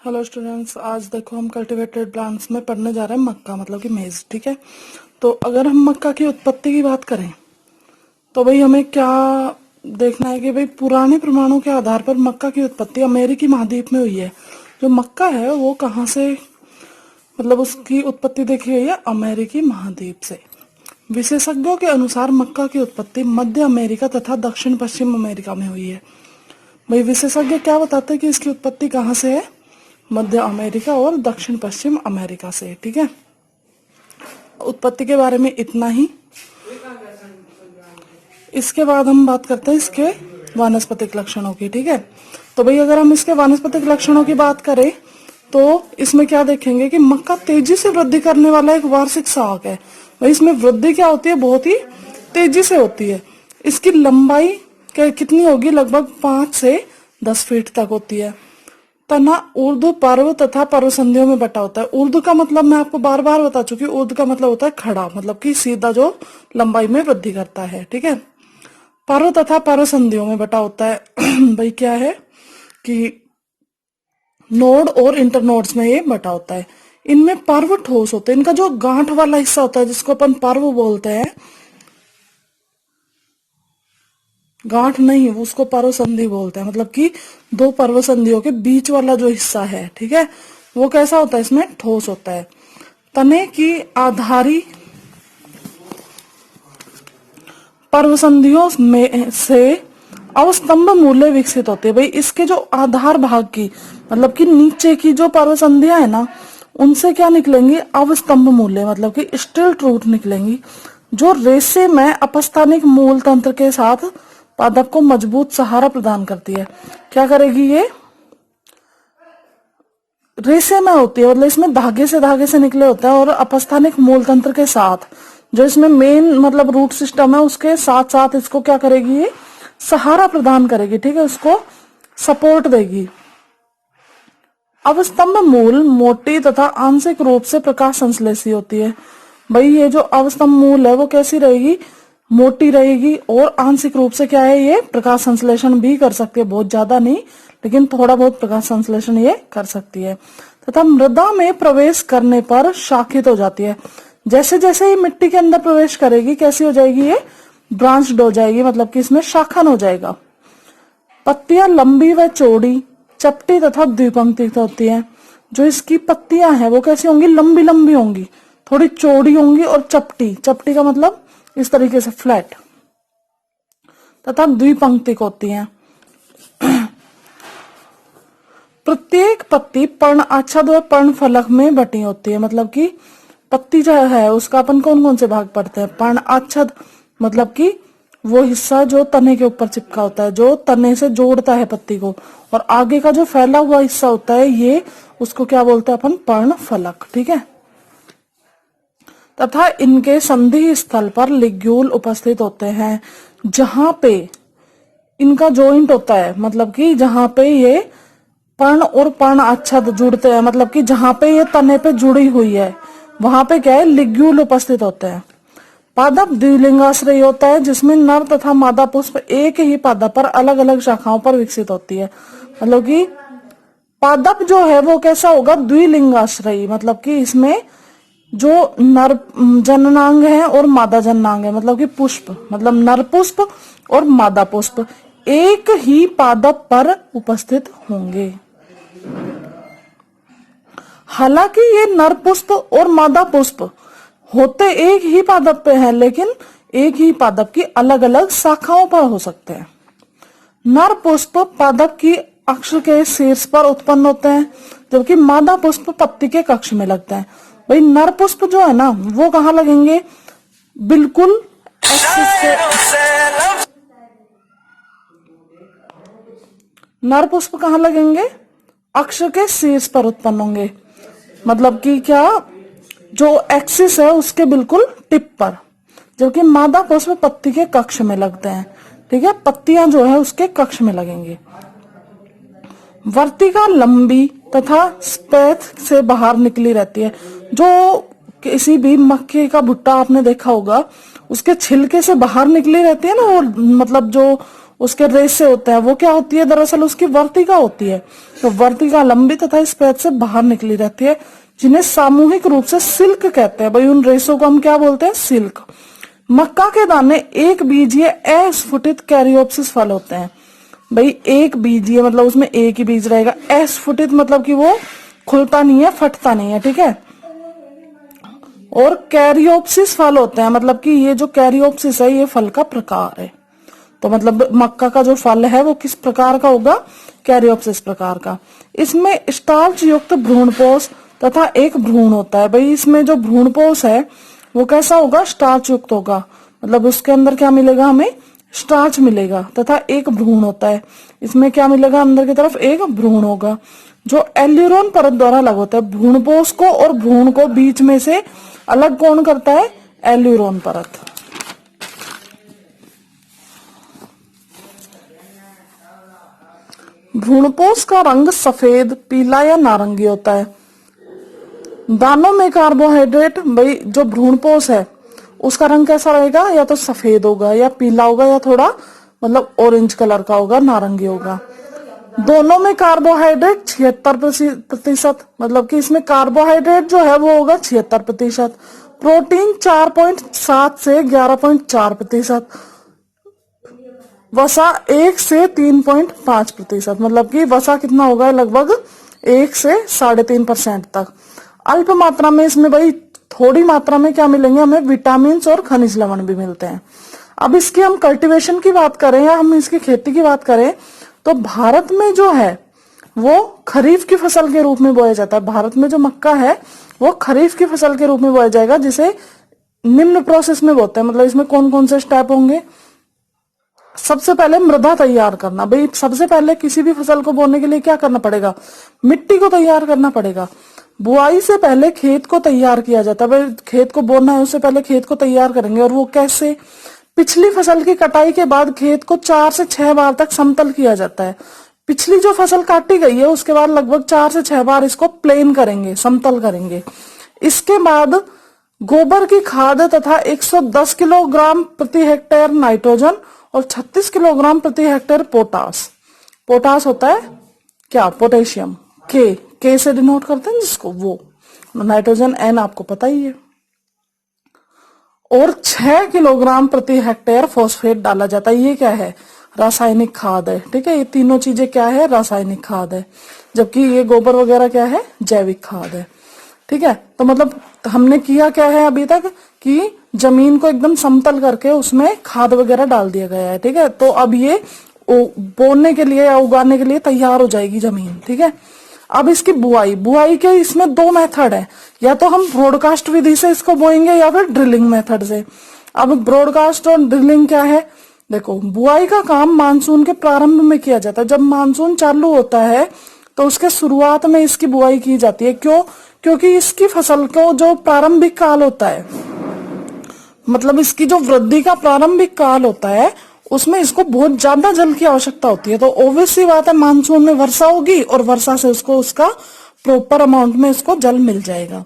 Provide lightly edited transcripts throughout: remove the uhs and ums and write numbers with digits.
Hello students, आज देखो हम कल्टीवेटेड प्लांट्स में पढ़ने जा रहे हैं मक्का मतलब कि मेज। ठीक है, तो अगर हम मक्का की उत्पत्ति की बात करें तो भाई हमें क्या देखना है कि भाई पुराने प्रमाणों के आधार पर मक्का की उत्पत्ति अमेरिकी महाद्वीप में हुई है। जो मक्का है वो कहाँ से, मतलब उसकी उत्पत्ति देखी गई है अमेरिकी महाद्वीप से। विशेषज्ञों के अनुसार मक्का की उत्पत्ति मध्य अमेरिका तथा दक्षिण पश्चिम अमेरिका में हुई है। भाई विशेषज्ञ क्या बताते हैं कि इसकी उत्पत्ति कहाँ से है, मध्य अमेरिका और दक्षिण पश्चिम अमेरिका से। ठीक है, उत्पत्ति के बारे में इतना ही। इसके बाद हम बात करते हैं इसके वानस्पतिक लक्षणों की। ठीक है, तो भाई अगर हम इसके वानस्पतिक लक्षणों की बात करें तो इसमें क्या देखेंगे कि मक्का तेजी से वृद्धि करने वाला एक वार्षिक शाक है। भाई इसमें वृद्धि क्या होती है, बहुत ही तेजी से होती है। इसकी लंबाई कितनी होगी, लगभग 5 से 10 फीट तक होती है। तना ऊर्ध्व पर्व तथा पर्व संधियों में बटा होता है। ऊर्ध्व का मतलब मैं आपको बार बार बता चुकी हूँ, ऊर्ध्व का मतलब होता है खड़ा, मतलब कि सीधा जो लंबाई में वृद्धि करता है। ठीक है, पर्व तथा पर्व संधियों में बटा होता है। भाई क्या है कि नोड और इंटरनोड्स में ये बटा होता है। इनमें पर्व ठोस होते हैं। इनका जो गांठ वाला हिस्सा होता है जिसको अपन पर्व बोलते हैं, गांठ नहीं उसको पर्व संधि बोलते हैं, मतलब कि दो पर्व संधियों के बीच वाला जो हिस्सा है, ठीक है, वो कैसा होता है, इसमें ठोस होता है। तने की आधारी पर्व संधियों में से अवस्तंभ मूल्य विकसित होते हैं। भाई इसके जो आधार भाग की, मतलब कि नीचे की जो पर्व संधियां है ना, उनसे क्या निकलेंगी, अवस्तंभ मूल्य, मतलब कि स्टिल्ट रूट निकलेंगी, जो रेशे में अपस्थानिक मूल तंत्र के साथ पादप को मजबूत सहारा प्रदान करती है। क्या करेगी, ये रेशे में होती है, मतलब इसमें धागे से निकले होते हैं, और अपस्थानिक मूल तंत्र के साथ जो इसमें मेन मतलब रूट सिस्टम है उसके साथ साथ इसको क्या करेगी, ये सहारा प्रदान करेगी। ठीक है, उसको सपोर्ट देगी। अवस्तंभ मूल मोटी तथा आंशिक रूप से प्रकाश संश्लेषी होती है। भाई ये जो अवस्तंभ मूल है वो कैसी रहेगी, मोटी रहेगी, और आंशिक रूप से क्या है, ये प्रकाश संश्लेषण भी कर सकती है, बहुत ज्यादा नहीं लेकिन थोड़ा बहुत प्रकाश संश्लेषण ये कर सकती है। तथा मृदा में प्रवेश करने पर शाखित हो जाती है। जैसे जैसे ये मिट्टी के अंदर प्रवेश करेगी कैसी हो जाएगी, ये ब्रांच्ड हो जाएगी, मतलब कि इसमें शाखन हो जाएगा। पत्तियां लंबी व चौड़ी, चपटी तथा द्विपंक्तिक होती हैं। जो इसकी पत्तियां हैं वो कैसी होंगी, लंबी लंबी होंगी, थोड़ी चौड़ी होंगी, और चपटी, चपटी का मतलब इस तरीके से फ्लैट, तथा द्विपंक्तिक होती हैं। प्रत्येक पत्ती पर्ण आच्छाद और पर्ण फलक में बटी होती है। मतलब कि पत्ती जो है उसका अपन कौन कौन से भाग पढ़ते हैं, पर्ण आच्छाद मतलब कि वो हिस्सा जो तने के ऊपर चिपका होता है, जो तने से जोड़ता है पत्ती को, और आगे का जो फैला हुआ हिस्सा होता है ये उसको क्या बोलते हैं अपन, पर्ण फलक। ठीक है, तथा इनके संधि स्थल पर लिग्यूल उपस्थित होते हैं, जहां पे इनका जॉइंट होता है, मतलब कि जहां पे ये पर्ण और पर्ण आच्छाद जुड़ते हैं, मतलब कि जहां पे ये तने पे जुड़ी हुई है वहां पे क्या है, लिग्यूल उपस्थित होते हैं। पादप द्विलिंगाश्रयी होता है, जिसमें नर तथा मादा पुष्प एक ही पादप पर अलग अलग शाखाओं पर विकसित होती है। मतलब कि पादप जो है वो कैसा होगा, द्विलिंगाश्रयी, मतलब कि इसमें जो नर जननांग है और मादा जननांग है, मतलब कि पुष्प, मतलब नर पुष्प और मादा पुष्प एक ही पादप पर उपस्थित होंगे। हालांकि ये नर पुष्प और मादा पुष्प होते एक ही पादप पे हैं, लेकिन एक ही पादप की अलग अलग शाखाओं पर हो सकते हैं। नर पुष्प पादप की अक्ष के शीर्ष पर उत्पन्न होते हैं, जबकि मादा पुष्प पत्ती के कक्ष में लगते हैं। भाई नर पुष्प जो है ना वो कहाँ लगेंगे, बिल्कुल एक्सिस के, नर पुष्प कहाँ लगेंगे, अक्ष के शीर्ष पर उत्पन्न होंगे, मतलब कि क्या, जो एक्सिस है उसके बिल्कुल टिप पर, जबकि मादा पुष्प पत्ती के कक्ष में लगते हैं। ठीक है, पत्तियां जो है उसके कक्ष में लगेंगे। वर्तिका लंबी तथा स्पैथ से बाहर निकली रहती है। जो किसी भी मक्के का भुट्टा आपने देखा होगा, उसके छिलके से बाहर निकली रहती है ना, और मतलब जो उसके रेशे होते हैं, वो क्या होती है, दरअसल उसकी वर्तिका होती है। तो वर्तिका लंबी तथा इस पेज से बाहर निकली रहती है, जिन्हें सामूहिक रूप से सिल्क कहते हैं। भाई उन रेशों को हम क्या बोलते हैं, सिल्क। मक्का के दाने एक बीजीय अस्फुटित कैरियोप्सिस फल होते हैं। भाई एक बीजीय मतलब उसमें एक ही बीज रहेगा, अस्फुटित मतलब कि वो खुलता नहीं है, फटता नहीं है, ठीक है। और कैरियोप्सिस फल होते हैं, मतलब कि ये जो कैरियोप्सिस है ये फल का प्रकार है। तो मतलब मक्का का जो फल है वो किस प्रकार का होगा, कैरियोप्सिस प्रकार का। इसमें स्टार्च युक्त भ्रूणपोष तथा एक भ्रूण होता है। भाई इसमें जो भ्रूणपोष है वो कैसा होगा, स्टार्च युक्त होगा, मतलब उसके अंदर क्या मिलेगा, हमें स्टार्च मिलेगा, तथा एक भ्रूण होता है। इसमें क्या मिलेगा, अंदर की तरफ एक भ्रूण होगा जो एल्यूरोन परत द्वारा अलग होता है। भ्रूणपोष को और भ्रूण को बीच में से अलग कौन करता है, एल्यूरोन परत। भ्रूणपोष का रंग सफेद, पीला या नारंगी होता है। दानों में कार्बोहाइड्रेट, भाई जो भ्रूणपोष है उसका रंग कैसा रहेगा, या तो सफेद होगा या पीला होगा या थोड़ा मतलब ऑरेंज कलर का होगा, नारंगी होगा। दोनों में कार्बोहाइड्रेट 76%, मतलब कि इसमें कार्बोहाइड्रेट जो है वो होगा 76%। प्रोटीन 4.7 से 11.4%। वसा 1 से 3.5%, मतलब कि वसा कितना होगा, लगभग 1 से 3.5% तक। अल्प मात्रा में इसमें भाई थोड़ी मात्रा में क्या मिलेंगे, हमें विटामिन और खनिज लवण भी मिलते हैं। अब इसकी हम कल्टीवेशन की बात करें या हम इसकी खेती की बात करें तो भारत में जो है वो खरीफ की फसल के रूप में बोया जाता है। भारत में जो मक्का है वो खरीफ की फसल के रूप में बोया जाएगा, जिसे निम्न प्रोसेस में बोते हैं। मतलब इसमें कौन कौन से स्टेप होंगे, सबसे पहले मृदा तैयार करना। भाई सबसे पहले किसी भी फसल को बोने के लिए क्या करना पड़ेगा, मिट्टी को तैयार करना पड़ेगा। बुआई से पहले खेत को तैयार किया जाता है। भाई खेत को बोना है उससे पहले खेत को तैयार करेंगे, और वो कैसे, पिछली फसल की कटाई के बाद खेत को 4 से 6 बार तक समतल किया जाता है। पिछली जो फसल काटी गई है उसके बाद लगभग 4 से 6 बार इसको प्लेन करेंगे, समतल करेंगे। इसके बाद गोबर की खाद तथा 110 किलोग्राम प्रति हेक्टेयर नाइट्रोजन और 36 किलोग्राम प्रति हेक्टेयर पोटास। पोटास होता है क्या, पोटेशियम, के से डिनोट करते हैं जिसको, वो नाइट्रोजन एन आपको पता ही है। और 6 किलोग्राम प्रति हेक्टेयर फॉस्फेट डाला जाता है। ये क्या है, रासायनिक खाद है, ठीक है। ये तीनों चीजें क्या है, रासायनिक खाद है, जबकि ये गोबर वगैरह क्या है, जैविक खाद है, ठीक है। तो मतलब हमने किया क्या है अभी तक कि जमीन को एकदम समतल करके उसमें खाद वगैरह डाल दिया गया है, ठीक है। तो अब ये बोने के लिए या उगाने के लिए तैयार हो जाएगी जमीन, ठीक है। अब इसकी बुआई के इसमें 2 मेथड है, या तो हम ब्रॉडकास्ट विधि से इसको बोएंगे या फिर ड्रिलिंग मेथड से। अब ब्रॉडकास्ट और ड्रिलिंग क्या है, देखो बुआई का काम मानसून के प्रारंभ में किया जाता है। जब मानसून चालू होता है तो उसके शुरुआत में इसकी बुआई की जाती है। क्यों, क्योंकि इसकी फसल को जो प्रारंभिक काल होता है, मतलब इसकी जो वृद्धि का प्रारंभिक काल होता है उसमें इसको बहुत ज्यादा जल की आवश्यकता होती है। तो ऑब्वियसली बात है मानसून में वर्षा होगी और वर्षा से उसको उसका प्रॉपर अमाउंट में इसको जल मिल जाएगा।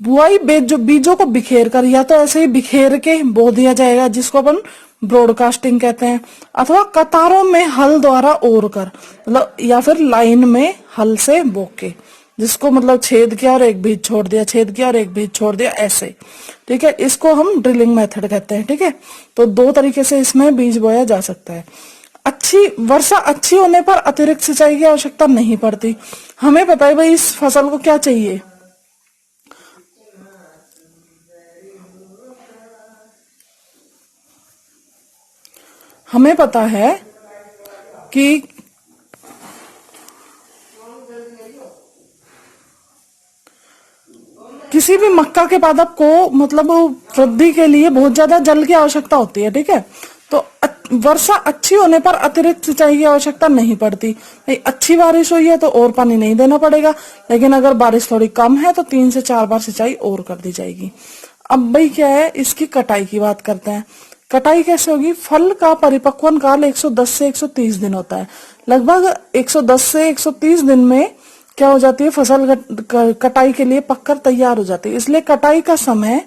बुआई बीजों को बिखेर कर, या तो ऐसे ही बिखेर के बो दिया जाएगा जिसको अपन ब्रॉडकास्टिंग कहते हैं, अथवा कतारों में हल द्वारा ओर कर, मतलब या फिर लाइन में हल से बो के, जिसको मतलब छेद किया और एक बीज छोड़ दिया, छेद किया और एक बीज छोड़ दिया, ऐसे, ठीक है। इसको हम ड्रिलिंग मेथड कहते हैं, ठीक है। तो 2 तरीके से इसमें बीज बोया जा सकता है। वर्षा अच्छी होने पर अतिरिक्त सिंचाई की आवश्यकता नहीं पड़ती। हमें पता है भाई इस फसल को क्या चाहिए, हमें पता है कि किसी भी मक्का के पादप को मतलब वृद्धि के लिए बहुत ज्यादा जल की आवश्यकता होती है, ठीक है। तो वर्षा अच्छी होने पर अतिरिक्त सिंचाई की आवश्यकता नहीं पड़ती। भाई अच्छी बारिश हुई है तो और पानी नहीं देना पड़ेगा, लेकिन अगर बारिश थोड़ी कम है तो 3 से 4 बार सिंचाई और कर दी जाएगी। अब भाई क्या है, इसकी कटाई की बात करते हैं। कटाई कैसे होगी, फल का परिपक्वन काल 110 से 130 दिन होता है। लगभग 110 से 130 दिन में क्या हो जाती है, फसल कटाई के लिए पककर तैयार हो जाती है। इसलिए कटाई का समय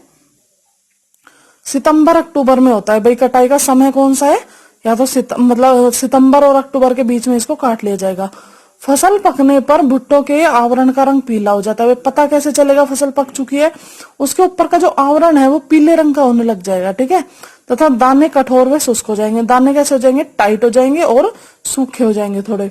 सितंबर अक्टूबर में होता है। भाई कटाई का समय कौन सा है, या तो मतलब सितंबर और अक्टूबर के बीच में इसको काट लिया जाएगा। फसल पकने पर भुट्टो के आवरण का रंग पीला हो जाता है। पता कैसे चलेगा फसल पक चुकी है? उसके ऊपर का जो आवरण है वो पीले रंग का होने लग जाएगा, ठीक है। तथा दाने कठोर व शुष्क हो जाएंगे। दाने कैसे हो जाएंगे? टाइट हो जाएंगे और सूखे हो जाएंगे थोड़े।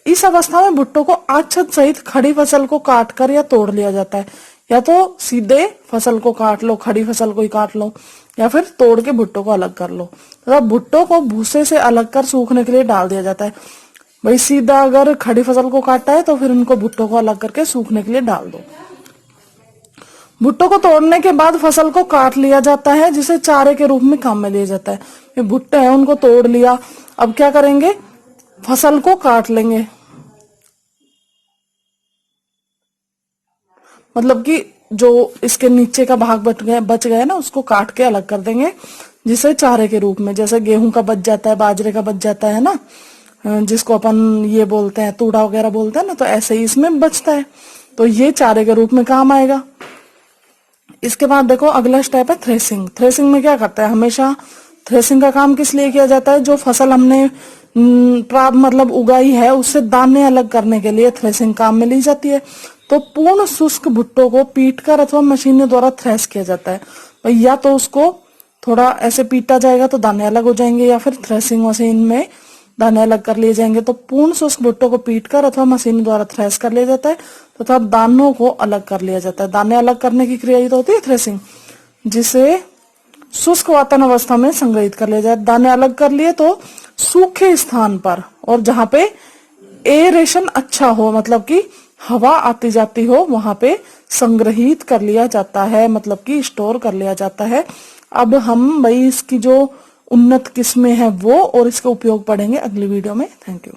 इस अवस्था में भुट्टो को आच्छद सहित खड़ी फसल को काट कर या तोड़ लिया जाता है। या तो सीधे फसल को काट लो, खड़ी फसल को ही काट लो, या फिर तोड़ के भुट्टो को अलग कर लो। तथा भुट्टो को भूसे से अलग कर सूखने के लिए डाल दिया जाता है। भाई सीधा अगर खड़ी फसल को काटा है तो फिर उनको भुट्टो को अलग करके सूखने के लिए डाल दो। भुट्टो को तोड़ने के बाद फसल को काट लिया जाता है, जिसे चारे के रूप में काम में लिया जाता है। ये भुट्टे हैं उनको तोड़ लिया, अब क्या करेंगे? फसल को काट लेंगे। मतलब कि जो इसके नीचे का भाग बच गया ना, उसको काट के अलग कर देंगे, जिसे चारे के रूप में, जैसे गेहूं का बच जाता है, बाजरे का बच जाता है ना, जिसको अपन ये बोलते हैं तूड़ा वगैरह बोलते हैं ना, तो ऐसे ही इसमें बचता है, तो ये चारे के रूप में काम आएगा। इसके बाद देखो अगला स्टेप है थ्रेसिंग। थ्रेसिंग में क्या करता है? हमेशा थ्रेसिंग का काम किस लिए किया जाता है? जो फसल हमने मतलब उगाई है उससे दाने अलग करने के लिए थ्रेसिंग काम में ली जाती है। तो पूर्ण शुष्क भुट्टो को पीटकर अथवा मशीनों द्वारा थ्रेस किया जाता है। या तो उसको थोड़ा ऐसे पीटा जाएगा तो दाने अलग हो जाएंगे, या फिर थ्रेसिंग मशीन में दाने अलग कर लिए जाएंगे। तो पूर्ण शुष्क भुट्टो को पीटकर अथवा मशीन द्वारा थ्रेस कर लिया जाता है तथा दानों को अलग कर लिया जाता है। दाने अलग करने की क्रिया ही तो होती है थ्रेसिंग, जिसे शुष्क वातावरण अवस्था में संग्रहित कर लिया जाए। दाने अलग कर लिए तो सूखे स्थान पर और जहां पे एरेशन अच्छा हो, मतलब कि हवा आती जाती हो, वहां पे संग्रहित कर लिया जाता है, मतलब कि स्टोर कर लिया जाता है। अब हम भाई इसकी जो उन्नत किस्में हैं वो और इसका उपयोग पढ़ेंगे अगली वीडियो में। Thank you.